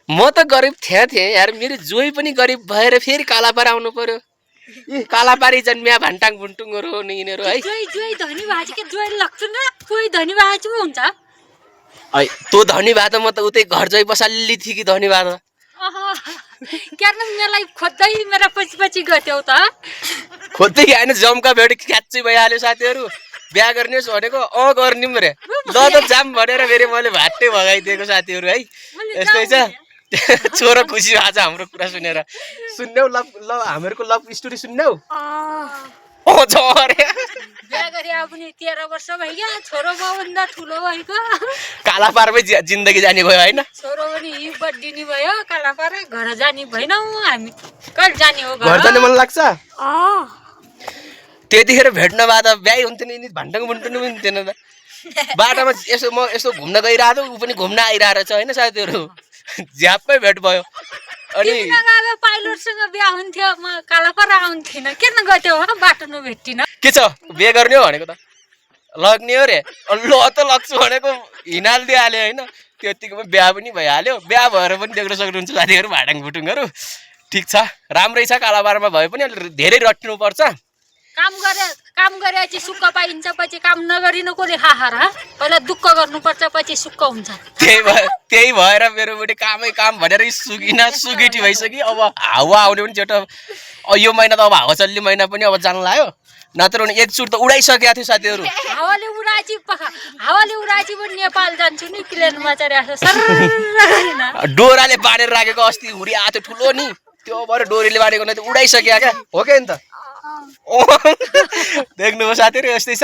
म त गरिब थिएँ यार मेरो जोइ पनि गरिब भएर फेरि कालापारा आउनु पर्यो यी कालापारी जन्मिया भान्टाङ भुन्टुङहरू हो नि यिनीहरू है जोइ धनी भएछ के जोइ लाग्छ न कोही धनी भएछ पो हुन्छ है तँ धनी भए त म त उतै घर जोइ बसाल्ली थिएँ कि धनी भए त क्यार्न मलाई खोज्दै मेरा पछि गथ्यौ त खोज्दै होइन जम्का भेट क्याच्चै भइहाल्यो साथीहरू बिहा गर्ने होस् भनेको गर्ने पनि रे ल त जाम भनेर फेरि मैले भाट्टै भगाइदिएको साथीहरू है यस्तै छ छोरो खुसी भएको छ हाम्रो कुरा सुनेर सुन्यौ ल ल हामीहरूको लभ स्टोरी सुन्यौ झरे बिहा गरे अब नि 13 वर्ष भइगयो छोरो बाउभन्दा ठुलो भएको कालापारमै जिन्दगी जाने भयो होइन छोरो पनि बड्डिने भयो कालापारा घर जाने भएनौ हामी कहिले जाने हो घर जाने मन लाग्छ त्यतिखेर भेट्न भए त बिहाइ हुन्थ्यो नि भान्टाङ भुन्टुनु पनि हुन्थेन त बाटोमा यसो म यसो घुम्न गइरहेको ऊ पनि घुम्न आइरहेको छ होइन साथीहरू झ्याप्पै भेट भयो अनि पाइलटसँग बिहा हुन्थ्यो म कालापारा आउँथिन किन गथ्यौ बाटो नभेटिन के छ बिहे गर्ने हो भनेको त लग्ने हो रे ल त लग्छु भनेको हिनाल दिइहाल्यो होइन त्यतिकोमा बिहा पनि भइहाल्यो बिहा भएर पनि देख्न सक्नुहुन्छ साथीहरू भाडाङ भुटुङहरू ठिक छ राम्रै छ कालापारामा भए पनि अलि धेरै रट्नुपर्छ काम गरेपछि सुख पाइन्छ पछि काम नगरिनु कसले खाहार पहिला दुःख गर्नुपर्छ पछि सुख हुन्छ त्यही भएर मेरो बुढी कामै काम भनेर सुगिटी भइसक्यो अब हावा आउने पनि छिटो यो महिना त अब हावा चल्ने महिना पनि अब जान लाग्यो नत्र भने एकचुट त उडाइसकेको थियो साथीहरू हावाले उडाएपछि पनि नेपाल जान्छु नि प्लेनमा चढेको डोराले बाँडेर राखेको अस्ति हुरी आएको थियो ठुलो नि त्यो भएर डोरीले बाँडेको नै उडाइसक्यो क्या हो क्या नि त देख्नुभयो साथीहरू यस्तै छ